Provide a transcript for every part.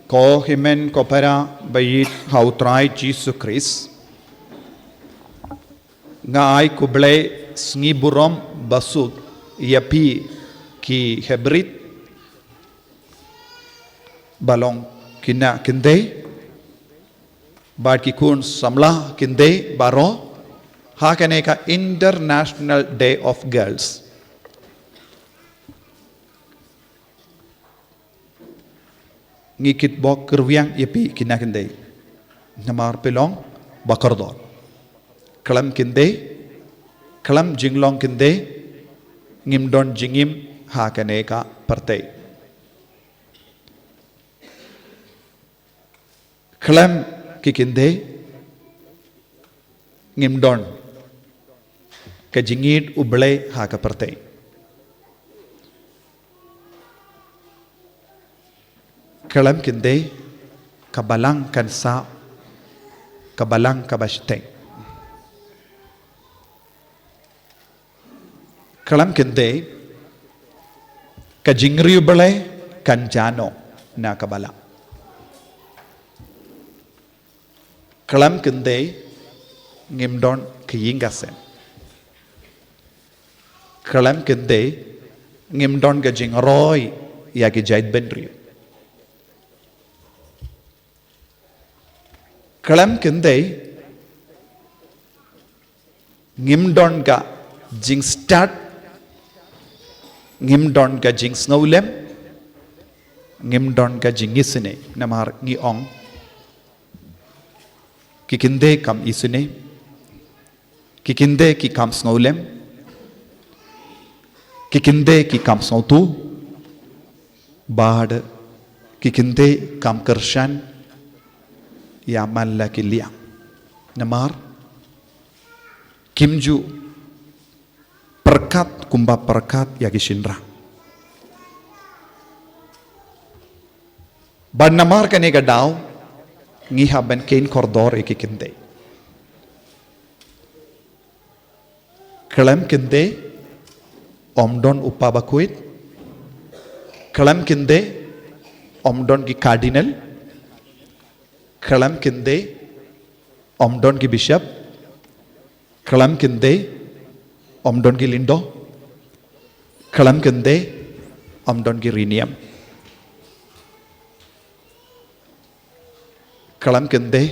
Ko himen kopera bayit hautrai Jesu Christ. Ngai kuble sngiburom basuk yapi ki hebrit balong kina Kynthei bad ki Khun samla Kynthei baro ha kane ka International Day of Girls. Ngikit bok kerwiang yapi kina Kynthei namar pelong Bakordor kalam Kynthei kalam jinglong Kynthei ngimdon jingim ha kane ka Pyrthei kalam ki Kynthei ngimdon ka jingit ublay ha ka Pyrthei kalam Kynthei kabalang kansa kabalang kabashteng kalam Kynthei kajingri ublay kanjano na kabala kalam Kynthei ngimdon kiyingasen kalam Kynthei ngimdon ka jingroy yaki jait benriu kalam Kynthei ngimdon ka jing start ngimdon ka jing snowlem ngimdon ka jing isine namar ngi ong ki Kynthei kam isine ki Kynthei ki kam snowlem ki Kynthei ki kam snowtu bad ki Kynthei kam kershan ya malla ki liang namar kimju perkat kumba perkat ya ki shinra ban namar kane ga daw ngi haben kein kordor ki Kynthei kalam Kynthei omdon upabakuit kalam Kynthei omdon ki cardinal kalam Kynthei omdon ki bishop kalam Kynthei omdon ki lindo kalam Kynthei omdon ki riniam kalam Kynthei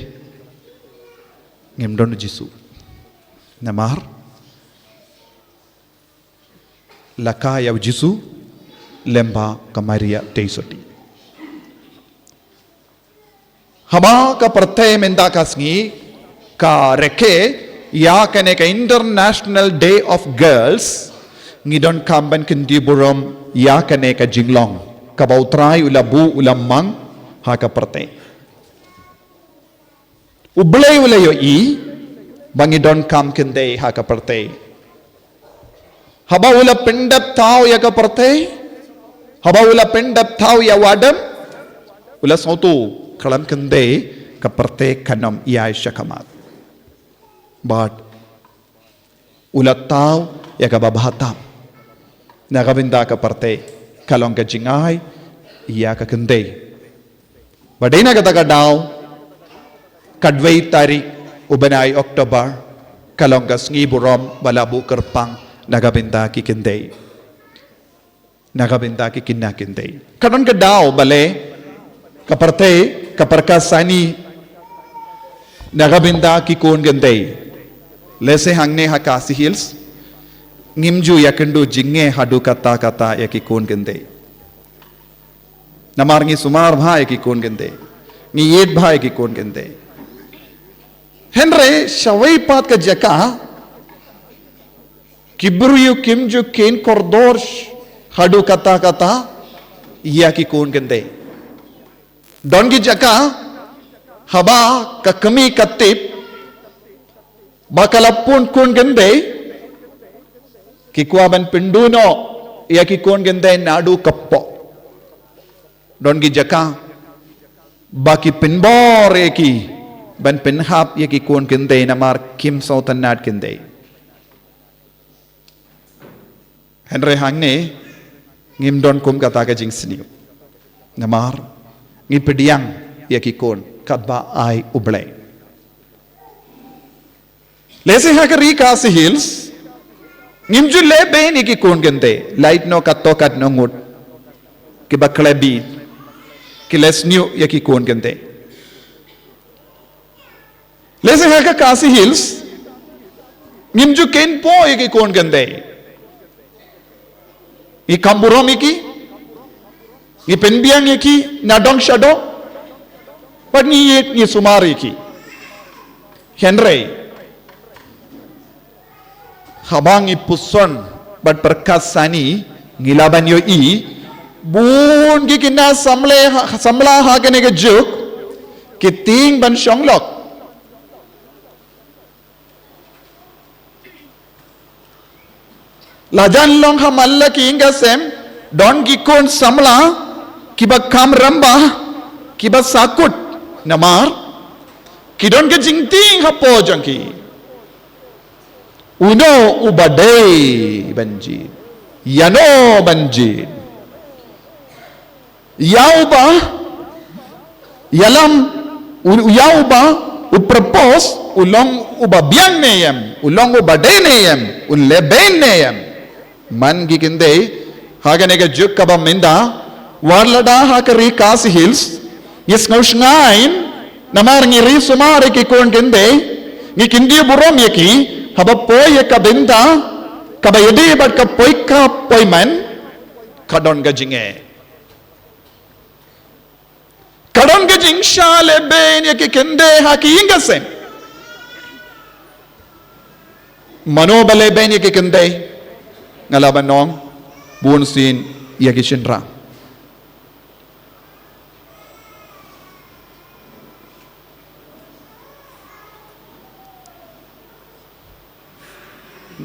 ngimdon Jisu namar laka yaw Jisu lemba kamaria teisoti hama ka Pyrthei menda kasngi ka reke ya kane ka International Day of Girls ngidon kamban kindiburom ya kane ka jinglong ka bautrai ulabu ulamang ha ka Pyrthei ublay ulayo i bangidon kam Kynthei ha ka Pyrthei haba ula pendap tau ya ka Pyrthei haba ula pendap tau ya wadam ula sautu kalam Kynthei ka Pyrthei kanam iya syakamat but ulat tau ya ka babahatam nagabinda ka Pyrthei kalong ka jingay iya ka Kynthei badena ka taga daw kadway tarik ubanay October kalong ka sngiburom balabu kerpang nagabinda ki Kynthei nagabinda ki kinna Kynthei kanon ka daw Balei ka Pyrthei kaparkasani nagabinda ki Khun Kynthei lese hangne hakasi hills ngimju yakendu jinge hadu kata kata yaki Khun Kynthei namar ngi sumar bhai ki Khun Kynthei ngi yed bhai ki Khun Kynthei henre shawai pat ka jaka kibruyu kimju ken kordor hadu kata kata yaki Khun Kynthei dongi jaka haba ka kami katip bakalapun Khun Kynthei kikuaban pinduno ya ki Khun Kynthei nadu kappo dongi jaka baki pinbor eki ban pinhap ya ki Khun Kynthei namar kim sautan nat Kynthei henre hangne ngimdon kum kata ka jingsniu namar ngipediang yakikon kadba ai ublay. Lese hakari kasi hills ngimju lebe ni kikon gente light no katokat no ngut kibaklebi kiles new yakikon gente. Lese haka kasi hills ngimju ken po yakikon gente i kamburom iki i penbiang iki nadong shadow but ni sumari iki Henry habang ipuson but perkasani ngilaban yo i bun gikina samla hagane ke juk kiting ban shanglok lajan long hamalla ki inga sem don gikon samla kiba kam ramba kiba sakut namar kidon ke jingting hapo jangki uno ubadei banjir yano banjir yauba yalam yauba upropos ulong ubabiang neyam ulong ubadei neyam uleben neyam man gikinde haganega juk kaba minda warlada hakari kasi hills yes ngausngain namar ngiri sumari ki kon ginde ngikindi burom yaki haba poy ka benda kaba yedi bat ka poy man kadon gajinge kadon gajing shale ben yaki kende haki ingase manobale ben yaki kende ngalaban nong bunsin yaki shinra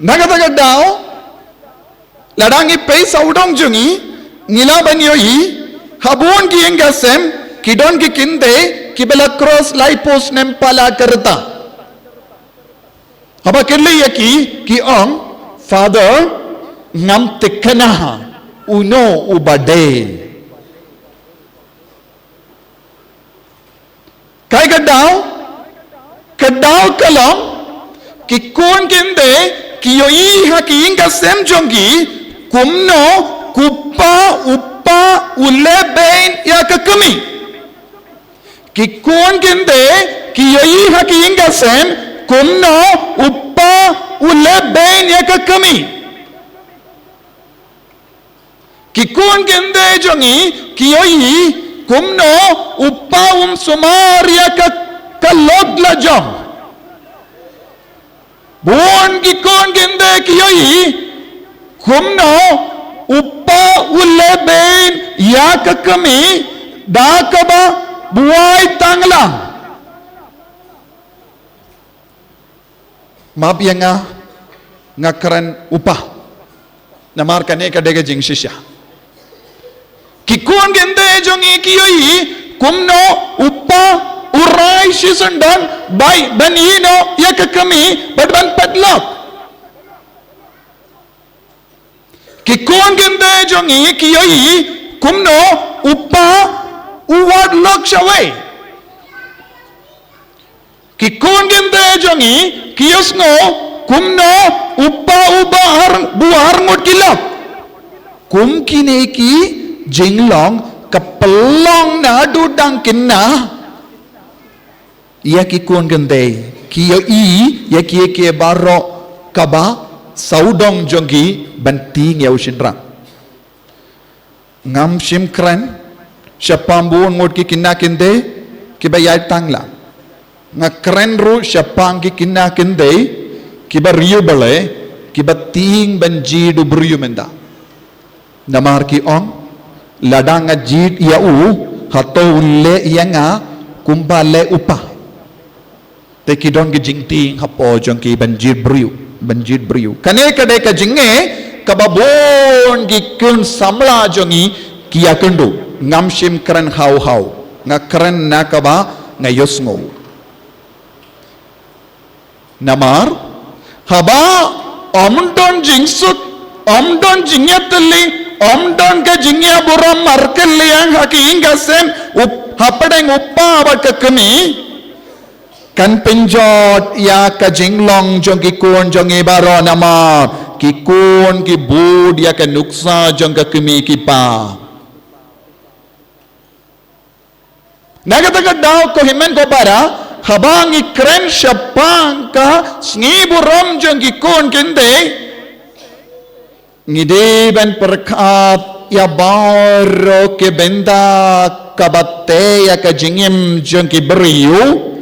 nagataga daw ladangi pay saudong jungi ngilaban yoi habon ki engasem kidon ki kinde kibela cross lipos nempala karta haba kirli yaki ki ong father ngam tekana uno ubade kai kadaw kalong ki kon kinde kiyoi haki inga semjongi kumno kupa upa uleben ya kakami kikon gende kiyoi haki inga sem kumno upa uleben ya kakami kikon gende jongi kiyoi kumno upa sumar ya kalogla jong buon gikon gende kiyoi kumno uppa uleben yakakami dakaba buai tangla mabiyanga ngakaran uppa namar kane kadega jing shisha kikon gende jongi kiyoi kumno uppa urai shisundan by banino yakakami badban padlock kikon gende jongi kiyoi kumno upa uwad lock shaway kikon gende jongi kiyosno kumno upa buar ngot kilok kum kineki jinglong kapelong na dudang kinna yaki kon gande kiyo yaki baro kaba saudong jongi banting yaw shinra ngam shimkran shapambuon ngot ki kinakinde kibayay tangla ngakren ru shapang ki kinakinde kiba riyo bale kiba ting banji du briyo menda namar ki ong ladanga jid yau hato ulle yanga kumbale upa te kidon gi jingting hapo jongki banjir briu kane kade ka jinge kababon gi kun samla jongi kia kundu ngamshim kran hau ngakran nakaba ngayosngo namar haba omdon jingsut omdon jingyatli Om don ke jingya buram markel liang haki inga sem hapadeng uppa abad ke kemi kan penjot ya ka jinglong jong ki kun jong ibaro nama ki kun ki bud ya ka nuksa jong ka kemi ki pa nagataga daw ko himen ko para habang ikren syapang ka sngi buram jong ki kun Kynthei ngide ban perkat ya baro ke benda kabate ya ka jingim jong ki beriu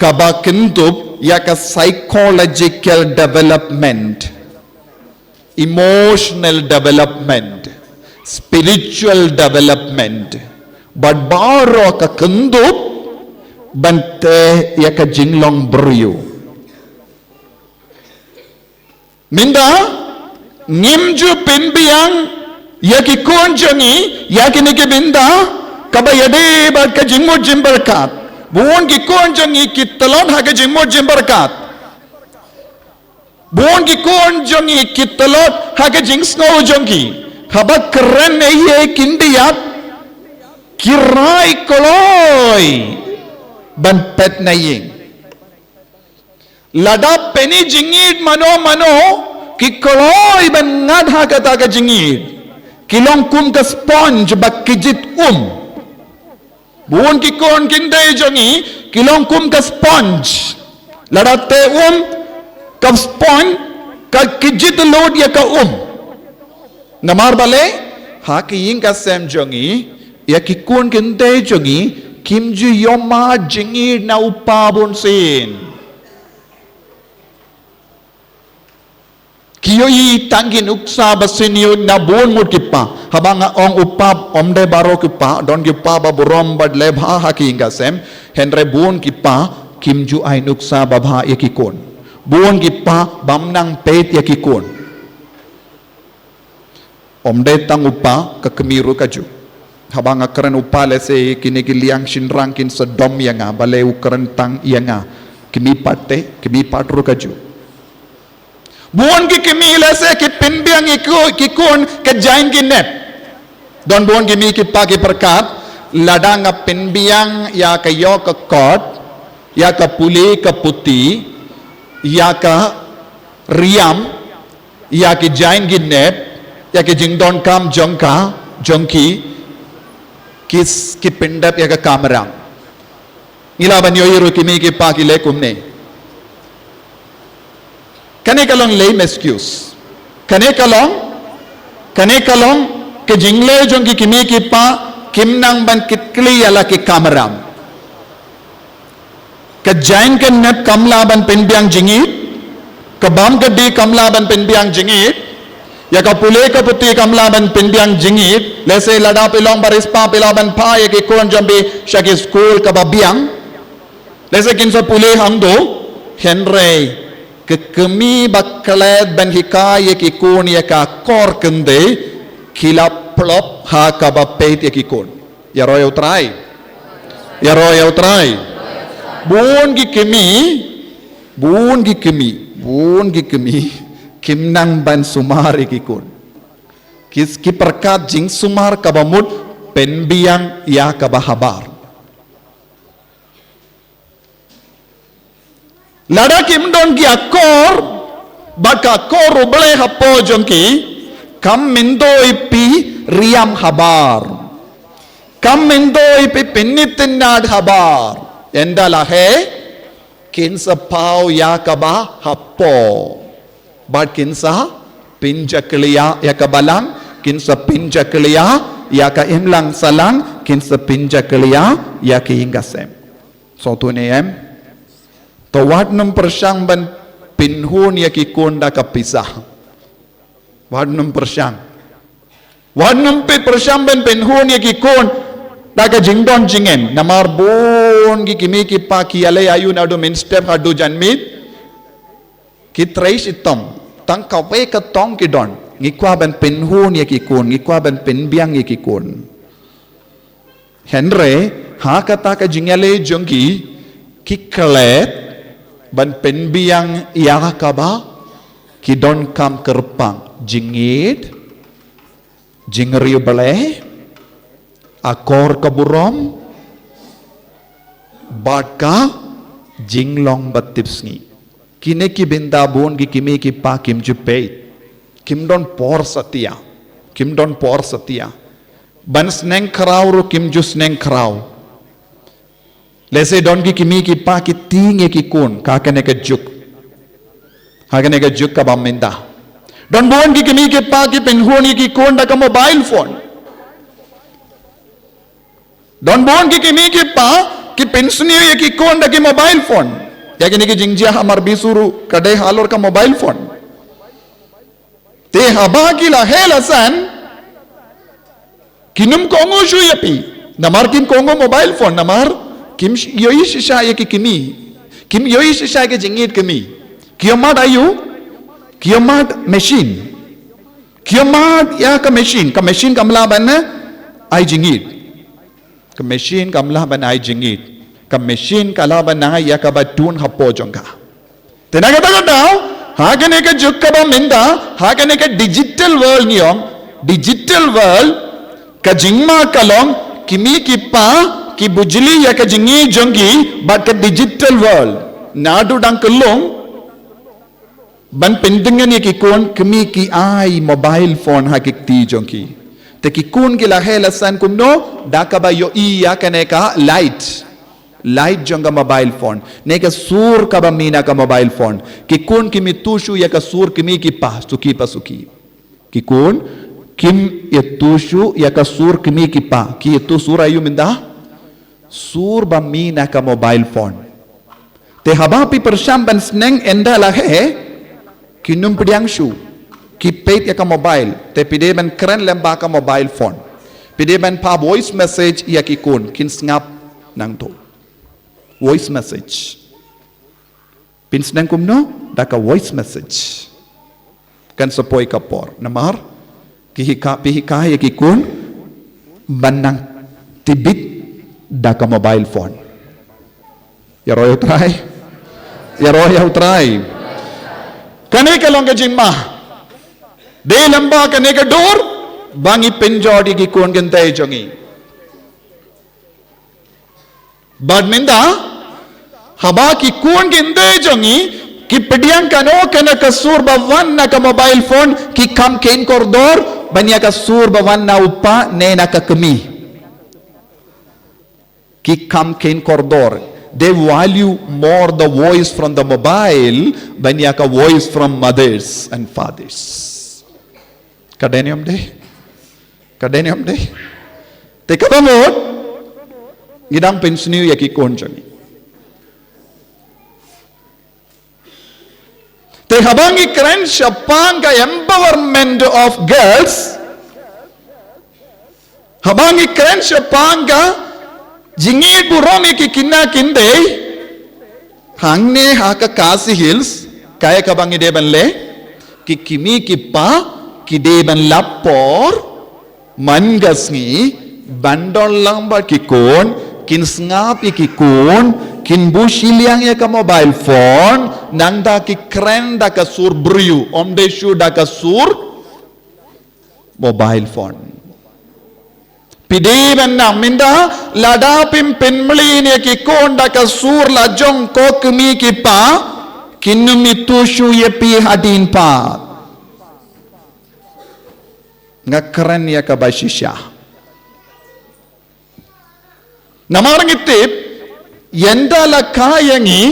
kaba kentup ya ka psychological development, emotional development, spiritual development, but baro ka kentup bante ya ka jinglong beriu minda ngimju pinbiang ya ki konjangi ya ki nike binda kaba yade ba ka jingmo jimbarkat buon ki konjangi ki talon ha ka jingmo jimbarkat buon ki konjangi ki talon ha ka jingsno jongi haba keren ye kindiyat kirai koloi ban pet naying lada peni jingit mano ki koloi ban ngadha kata ka jingit kilong kum ka sponge bak kijit buon ki kon Kynthei jongi kilong kum ka sponge ladate ka sponge ka kijit load ya ka namar Balei ha ki ying ka sem jongi ya ki kon Kynthei jongi kimju yoma jingit na upabon sin kiyoi tangin uksa basinyo na buon mo kipa habang ong upab omde baro kipa don kipa baburom badle bha hakinga sem henre buon kipa kimju ay nuksa babha yakikon buon kipa bamnang pet yakikon omde tang upa kakemiru kaju habang akran upa lese kinigiliang shinrang kin sedom yanga Balei ukran tang yanga kimi patru kaju buon ki kimi lese ki pinbiang ki kun ke jain ki net don buon ki mi ki pa ki perkat ladang pinbiang ya ka yo ka kot ya ka puli ka puti ya ka riam ya ki jain ki net ya ki jingdon kam jongka jongki ki pindap ya ka kamerang ilaban yo yiro ki mi ki pa ki lekum ne kane kalong lame excuse kane kalong ke jingle jong ki kimi ki pa kimnang ban kitkli ala ki kameram ke jain ke net kamla ban penbiang jingit ke bam ke di kamla ban penbiang jingit ya ka pule ka puti kamla ban penbiang jingit lese lada pilong barispa pilaban pa ya ki kon jambi shaki school ka babiang lese kinsa pule hangdo henry kekemi baklet ban hikaya ki kun ya ka kor Kynthei kila plop ha ka bapet ya ki kun ya roy utrai buon ki kemi kimnang ban sumar ki kun ki perkat jing sumar ka bamut penbiang ya ka bahabar lada kim don ki akor baka kor Balei hapo jongki kam mindo ipi riam habar kam mindo ipi penitinad habar endala he kinsa pau ya kaba hapo bad kinsa pinjakliya ya kabalang kinsa pinjakliya ya ka imlang salang kinsa pinjakliya ya ki ingasem so tunem to wad num persyang ban pinhun ya ki konda kapisah wad num persyang pit persyang ban pinhun ya ki kon da ka jingdon jingen namar bon ki kimi ki pa ki ale ayun adu min step adu janmit ki trace itom tang ka we ka tong ki don ngikwa ban pinhun ya ki kon ngikwa ban pinbiang ya ki kon henre ha kata ka jingale jongki ki klet ban penbiang ya kaba ki don kam kerpang jingit Jingriu Balei, Akor Kaburom, Batka, Jinglong Batipsni. Kine ki bindabon ki kimi ki pa kim jupeit. Kim don por satya. Kim don por satya. Ban sneng krau ru kim ju sneng krau. Lese don ki kimi ki pa ki tinge ki kun. Kakane ka juk. Hakane ka juk ka baminda. Don bon ki kimi ki pa ki penhuni ki kun da ka mobile phone. Don bon ki kimi ki pa ki pensuni ye ki kun da ki mobile phone. Ya kini ki jingjia hamar bisuru kadai halor ka mobile phone. Te haba ki la helasan kinum kongo shu yapi. Namar kim kongo mobile phone namar kim yoi shisha ye ki kimi. Kim yoi shisha ke jingit kimi. Kiyomat ayu kiyomat machine. Kiyomat ya ka machine kamla banna ay jingit. Ka machine kamla banna ay jingit. Ka machine kalaban na ya ka batun hapo jongka. Tenagata daw hakane ka jukka ba minda hakane ka digital world niyong digital world ka jingma kalong kimi ki pa ki bujli ya ka jingi jongi but ka digital world nadu dang kulong ban pendengan ya ki kon kimi ki ai mobile phone hakik ti jongki te ki kun ki la helasan kumno dakaba yo I ya kane ka light jonga mobile phone neka sur kaba mina ka mobile phone ki kun kimi tushu ya ka sur kimi ki pa suki ki kun kim ya tushu ya ka sur kimi ki pa ki tu sur ayu minda sur ba mina ka mobile phone te haba pi persham ban sneng enda la he kinum pediang shu ki pet ya ka mobile te pide ban kren lemba ka mobile phone pide ban pa voice message ya ki kun kin ngap nang to voice message. Pinsnang kumno, daka voice message. Kan sepoi kapor. Namar, pihika ya kikun, banang tibit daka mobile phone. Ya royo try. Kane ka long ka jingma. De lamba kane ka door, bangi penjodi kikun Kynthei jongi. Badminda, haba ki kun Kynthei jongi ki pediang kano kana kasur bawan na ka mobile phone ki kam ken kordor banya kasur bawan na upa ne na ka kemi ki kam ken kordor they value more the voice from the mobile banya ka voice from mothers and fathers kadenium de te kabamot ngidang pensniu ya ki kun jongi te habangi kren shapanga empowerment of girls habangi kren shapanga jingi buromi ki kinna Kynthei hangne haka kasi hills kaya kabangi debanle ki kimi ki pa ki deban lapor mangasngi bandol lamba ki kun kin sngapi ki kun kin bushiliang ya ka mobile phone nangda ki kren da ka sur briu omde shu da ka sur mobile phone pide ban na minda lada pim penmli ne ki kon da ka sur la jong ko kmi ki pa kinumi tu shu ye pi hadin pa ngakren ya ka bashisha namarangitip yenda la kayangi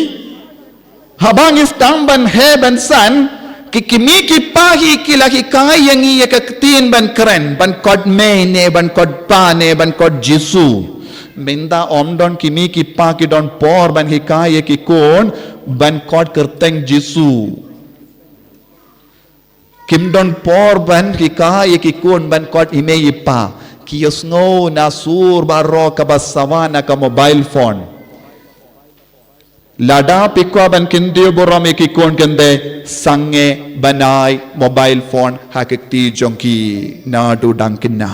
habang istamban heban san kikimi ki pahi kila ki kayangi ya kaktin ban kren ban kod ne ban kod pa ne ban kod jisu minda omdon kimi ki pa ki don por ban ki kaya ki kon ban kod kerteng jisu kim don por ban ki kaya ki kon ban kod ime pa kiyosno nasur baro kabasawana ka mobile phone lada pikwa ban Kynthei borame ki kon Kynthei sange banai mobile phone hakikti jongki na du dankina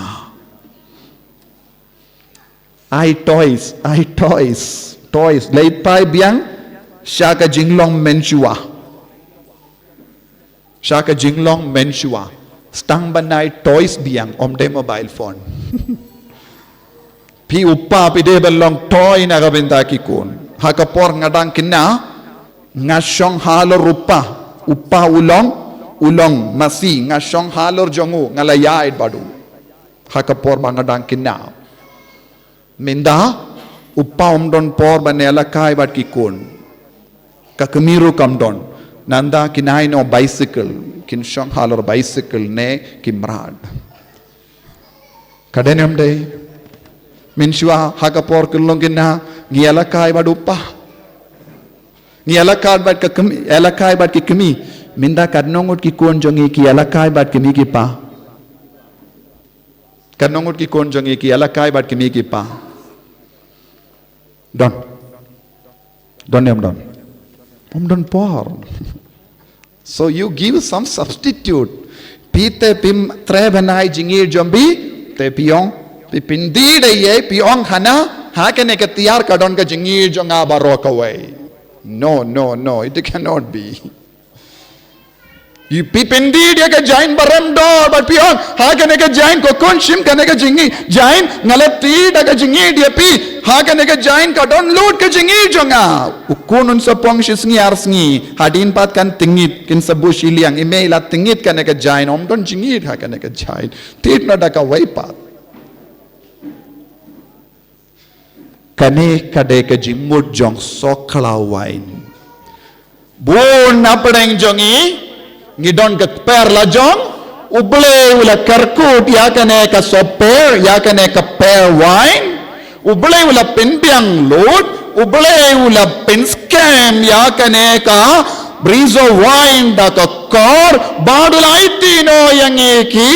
ai toys leipai biang shaka jinglong menshua stang banai toys biang om de mobile phone pi uppa pi de belong toy na gabinda ki kun hakapor ngadang kinna ngasong halor uppa ulong masi ngasong halor jongu ngalayait badu hakapor bangadang kinna minda uppa omdon por banela kai bat ki kun kakamiru kamdon nanda kinai no bicycle kin shong halor bicycle ne kimrad kadenem de minshwa hakapor kulong kinna ngiala kai bat uppa ngiala kai bat kakami ela kai bat ki kami minda kadnongut ki kun jongi ki ela kai bat kimi ki pa kadnongut ki kun jongi ki ela kai bat kimi ki pa don por so you give some substitute pite pim trebanai jingir jombi te piong pipindi de ye piong hana ha kene ke tiar kadon ka jingir jonga barok away no it cannot be you pipindi dia ka jain baram dor but piong ha kene ka jain ko kon shim kene ka jingi jain ngalati da ka jingi dia pi ha kene ka jain ka don lut ka jingi jonga ukunun sa pong shisngi arsngi hadin pat kan tingit kin sabu shiliang email at tingit kene ka jain om don jingi ha kene ka jain tit na da ka wai pat kane kade ka jimut jong sokla wine bun napdeng jongi ngidon ke per la jong uble ula karkut ya kane ka soper ya kane ka per wine uble ula pinbiang lut uble ula pin scam ya kane ka brizo wine da ka kor badulai tino yang eki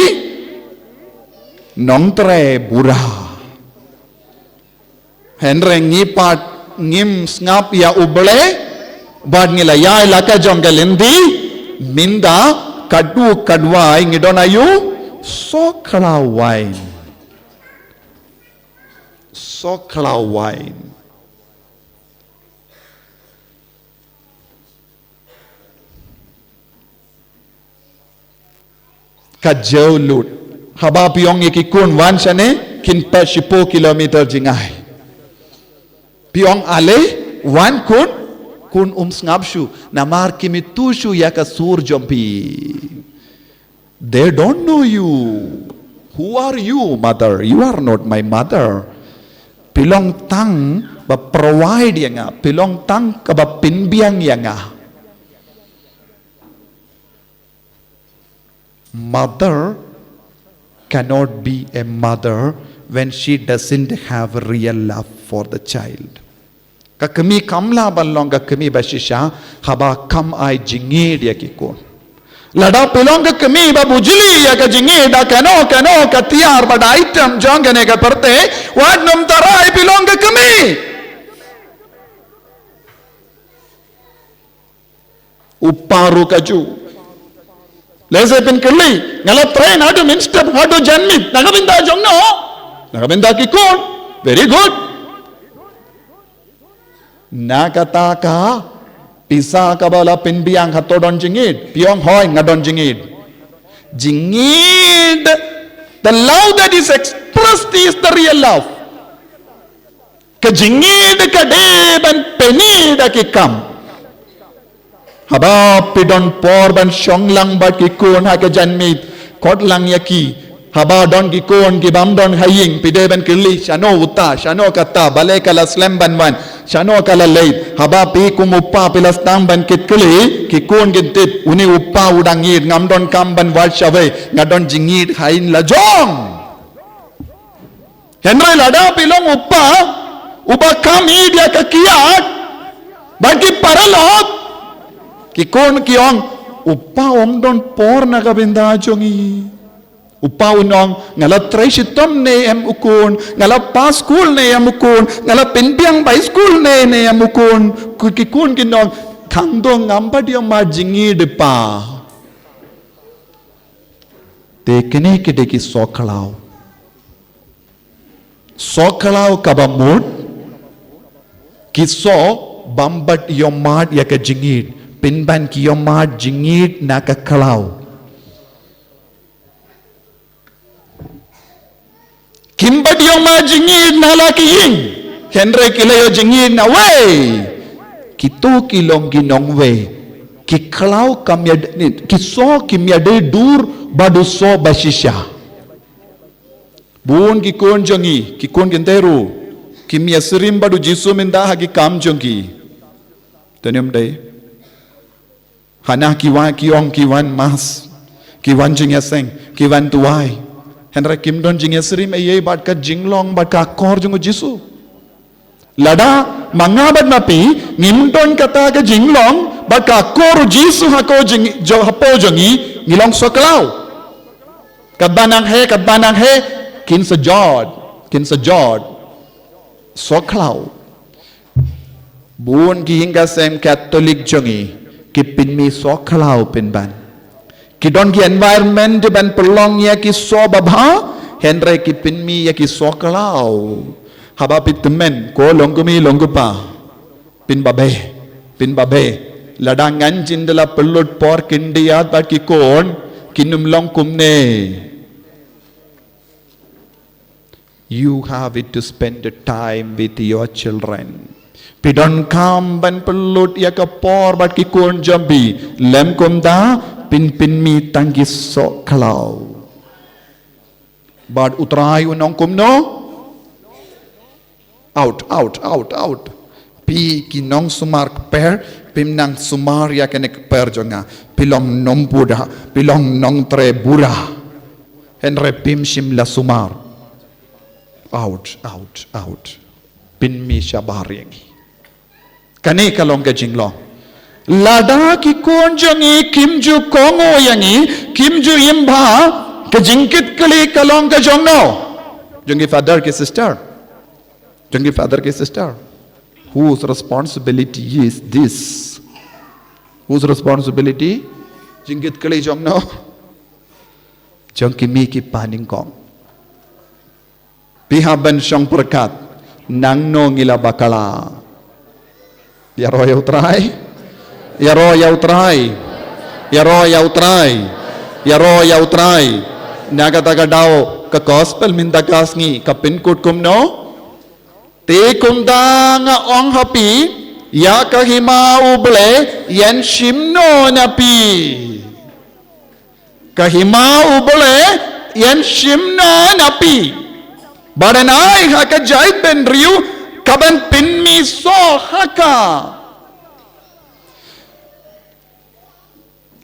nongtre bura henre ngipat ngim ngap ya uble bad ngila ya laka jongalindi minda kadu kadwa ngidon ayu sokla wine kajau lut haba piong ikikun wan sane kin pa 10 kilometer jingai piong ale wan kun ngabshu namar kimitushu yaka sur jompi they don't know you who are you mother you are not my mother pilong tang ba provide yanga pilong tang ka ba pinbiang yanga mother cannot be a mother when she doesn't have real love for the child kakami kamla balong kakami bashisha haba kam ai jingi dia kikon lada pelong kakami ba bujli ya ka jingi da kano ka tiar ba item jongane ka perte wad num tarai pelong kakami uparu kaju lese pin kali ngala train how to minstep how to janmit nagabinda jongno nagabinda kikon very good nakata ka pisa kabala pinbiang hatodon jingid piong hoy ngadon jingid the love that is expressed is the real love ka jingid ka deban penid ki kam haba pidon por ban shonglang bat ki kun ha ka janmit kotlang yaki haba don ki kon ki bam don haying pide ban kili shano uta shano kata balai kala slam ban wan shano kala leit haba pi kum uppa pilas tam ban kit kili ki kon gintit uni uppa udangit ngam don kam ban wal shave ngadon jingit hain la jong henry lada pilong uppa kam dia ka kiat ban ki paralot ki kon kiong uppa om don por na kabinda jongi upau nong ngala tresitom ne em ukun ngala pas school ne em ukun ngala penpiang by school ne em ukun kikun kinong kangdong ngamba dia ma jingi depa te kene kede ki soklau kabamut kiso bambat yomad yaka jingid pinban ki yomad jingid naka kalau yang ma jingin halaki ying Henry kilayo jingin na way Kito kilong ginong way Kiklau kamyad Kiso kimyade dur Badu so basisya Buon kikon jongi Kikon kinteru Kimya sirim badu jisu minda hagi kam jongi Tanyam day Hana kiwan kiong kiwan mas Kiwan jingya seng Kiwan tuwai Henry kim don jingya sirim Eye bat ka jinglong bat ka kor jongo jisu Lada mangabad mapi Ngimdon kata ka jinglong Bat ka kor jisu hako hapo jongi Ngilong soklaw Kadbanang he Kinsa jod Soklaw Buon ki hingga sem Katolik jongi Kipin mi soklaw pinban Kidon ki environment ban perlong ya ki so babha Henry kipin mi ya ki soklaw Haba pitemen ko longkumi longkupa Pin babe Ladangan jindala pelut por kindiyat bat ki kon Kinum longkumne You have it to spend the time with your children. Pidon kam ban pelut ya kapor bat ki kon jambi lem kumda pin mi tangi so kalau. Bad utrai unong kumno out. Pi kinong sumar per pimnang sumar ya kenek per jonga pilong nom buda pilong nong tre bura henre pim sim la sumar. Out. Pin mi syabar yangi. Kani kalong ke jinglong. Lada ki kon jangi kimju kongo yangi kimju imba ke jingkit kali kalong ke jongno. Jangi father ke sister. Whose responsibility is this? Whose responsibility? Jingkit kali jongno. Jangki mi ki paning kong. Pihaban siyang perkat nang no ngila bakala yaro yautrai nagataga daw ka gospel minda kasngi ka pinkut kumno te kumda nga ong hapi ya kahima uble yan shimno napi kahima uble yan shimno napi Badanai haka jait ben riu kaban pinmi so haka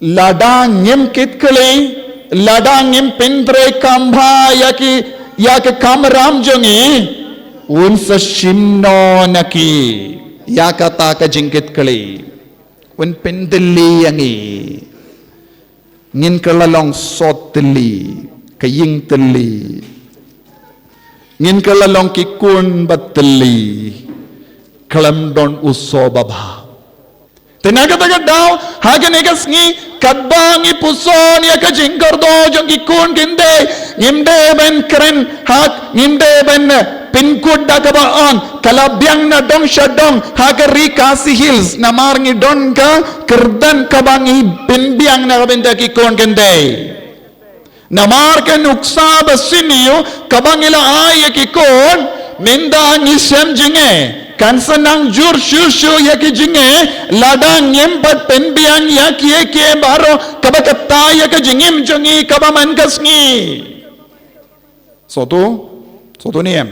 ladang ngim kitkali ladang ngim pindre kambha yaki kamram jongi unsa shimno naki yakata ka jingkit kali un pindli yangi ngin kalalong sotli kaying tli ngin kalalong kikun batli kalam don uso baba tenagataga daw hagan egasngi kadbangi puson ya ka jingkardo jong kikun kinde ngimde ben kren hak ngimde ben pinkud da kabaan kalabyang na dong syadong haga rikasi hills na marngi don ka kerdan kabangi pinbiang na kabenda kikun kinde Namar ke nuksa basiniyo kabangila ay yakikon minda ngisem jinge kan senang jur syusyu yaki jinge ladang nyempat penbiang yaki yaki baro kabakata yaki jingim jongi kabaman kasngi soto niyem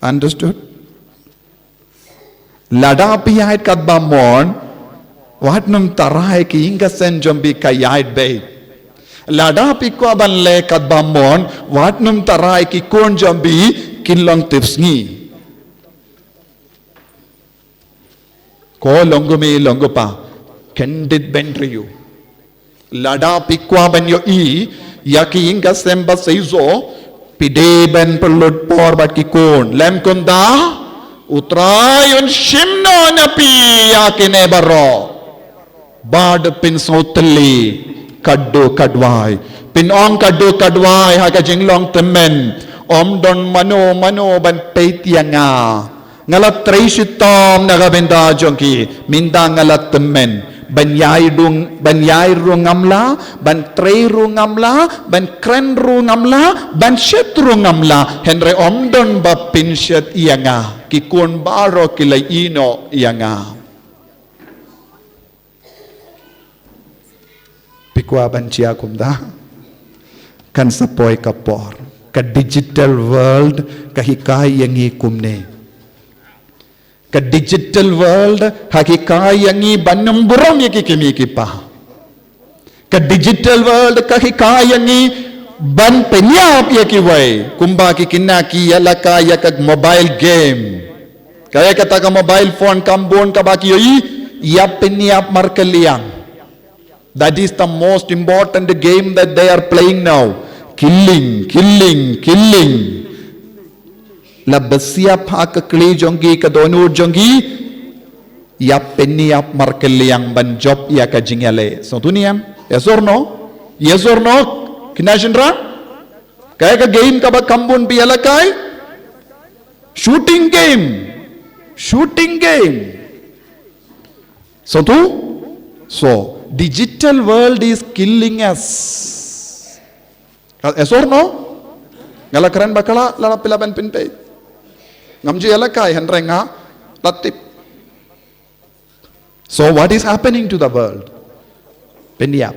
understood lada piyait kadbamon wat num tarai ki inga sen jombi kayait bay Lada pikwa ban le kat bamon wat num tarai ki kon jambi kinlong tipsngi ko longumi longopa candid bentriyu lada pikwa ban yo I yaki inga semba seizo pide ben perlut por bat ki kon lem konda utrayun shimno napi yakine baro bad pin sotli kaddo kadwai pinong kaddo kadwai haga jinglong temen om don mano ban peitianga ngalat treisitom nagabenda jongki minda ngalat temen ban yai ru ngamla, ban trei ru ngamla, ban kren ru ngamla, ban shet ru ngamla, henre omdon ba pinshet ianga, ki kun baro kilai ino ianga. Pikwa ban chia kumda, kan sapoi kapor, ka digital world, ka hikai yangi kumne. Ka digital world hakikai yangi banam buram yaki kimi kipa. Ka digital world kahikai yangi ban penyap yaki way kumba ki kinna ki yalaka yakak mobile game. Kaya kata ka mobile phone kambon ka baki yoi yap penyap markaliang. That is the most important game that they are playing now. Killing. Labasia pak kli jonggi kadonu jonggi yap penni yap markel yang ban job ya ka jingale so tuniam yes or no kinashendra kaya ka game ka ba kambun piala kai shooting game so digital world is killing us yes or no ngala keren bakala la pilaban pinpe ngamji alakai henrenga latip. So what is happening to the world? Penyap.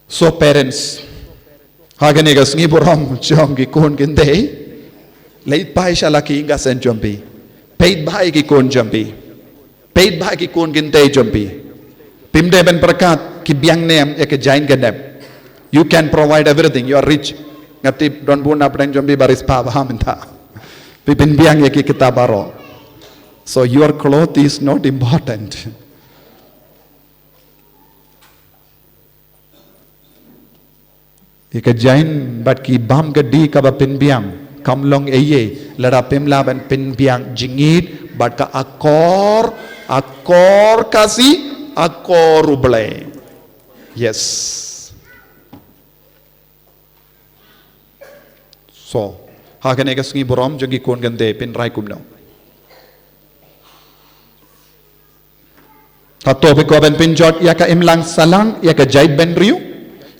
So parents, hagane ga sngi borom chom ki kon Kynthei, leit bai shala ki inga sen jompi, paid bai ki kon jompi, paid bai ki kon Kynthei jompi, pimde ben prakat ki biang nem ek jain gadem. You can provide everything. You are rich. Ngatip don buna pren jombi baris pa minta. Pipin biang yaki kita baro. So your cloth is not important. Ika jain bat ki bam gadi ka ba pin biang kamlong eye lada pimla ban pin biang jingit bat ka akor kasi akor ruble. Yes. So, hakane ka sngi borom jogi kon gande pin rai kumno. Tato pikwa ben pinjot yaka imlang salang yaka jait ben riu.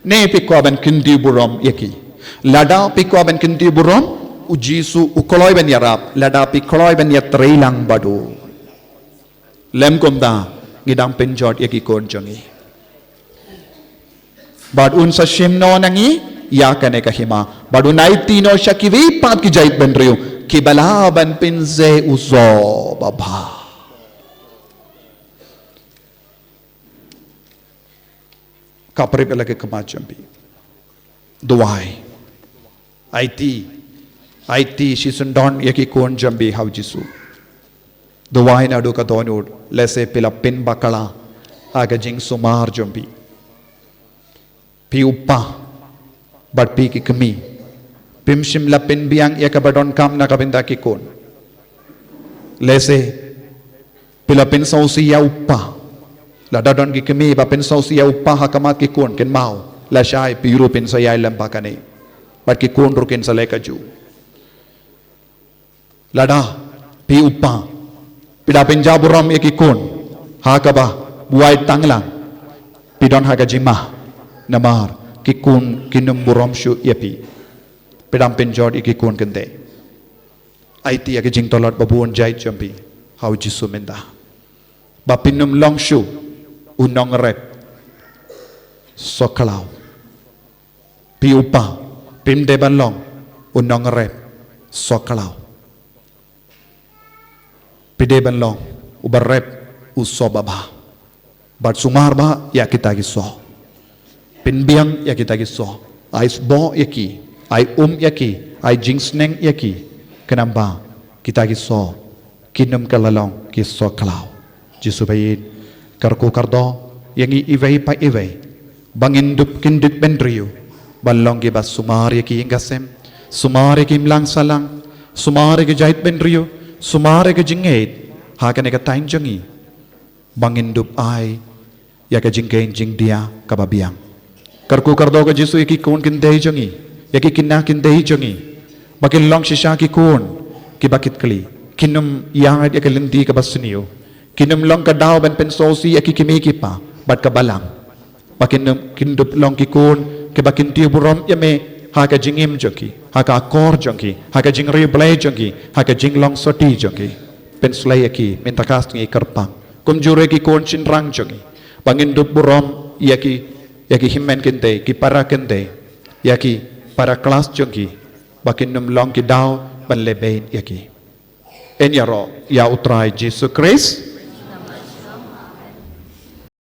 Ne pikwa ben kindi borom yaki. Lada pikwa ben kindi borom ujisu ukoloy ben yarap. Lada pikoloy ben yatreilang badu. Lem kumda ngidang pinjot yaki kon jongi. Bad unsa shimno nangi या कने का हिमा बड़ू नाइतीनो शकीवी पात की जाइत बन रही हूं कि बला बन पिंजे उजो बाबा कापरे पे लगे कमा चंपी दुआई आईती शिसुंडॉन यकी कौन जंबी हाउ जिसु दुआई नाडू का दोनोड लेसे पिला पिन बकला आगे जिंग सुमार जंबी पी उपा but pi ki kemi pimshim la pin biang ya ka badon kam na kabinda ki kon lese pila pin sausi ya uppa la dadon ki kemi ba pin sausi ya uppa ha kamat ki kon ken mau la shai pi ru pin sa ya lemba kane but ki kon rukin sa leka ju lada pi uppa pida pin jaburam ya ki kon ha ka ba buai tanglang pidon ha ka jima namar kikun kinum burom shu yapi pedam penjod ikikun kende aiti age jing tolot babun jai champi how jisu menda ba pinum long shu unong rep sokalau pi upa pim de ban long unong rep sokalau pide ban long ubar rep usobaba bat sumar ba ya kita giso pinbiang ya kita giso ais bo yaki ai yaki ai jingsneng yaki kenapa kita giso kinum kalalong giso kalau jisu bayin karku kardo yangi iwei pa iwei bangin dup kinduk bendriu balong gi bas sumar yaki ingasem sumar yaki mlang salang sumar yaki jait bendriu sumar yaki jingait hakane ka tain jangi bangin dup ai ya ka jingkain jing dia kababiang karku kardo ka jisu yaki kun Kynthei jangi yaki kinna Kynthei jangi bakil long shisha ki kun ki bakit kali kinum yang dia kelenti ke basniu kinum long ka daw ban pensosi akikimi kipa bat ka balang bakinum kindup long kikun ke bakin tiu burom yame ha ka jingim joki ha ka akor joki ha ka jingri blai joki ha ka jinglong soti joki penslai aki mentakas ngi kerpang kum jure ki kon cinrang joki bangin dup burom yaki himmen Kynthei ki para Kynthei yaki para kelas joki bakinum long ki daw ban lebein yaki en yaro ya utrai Jesus Christ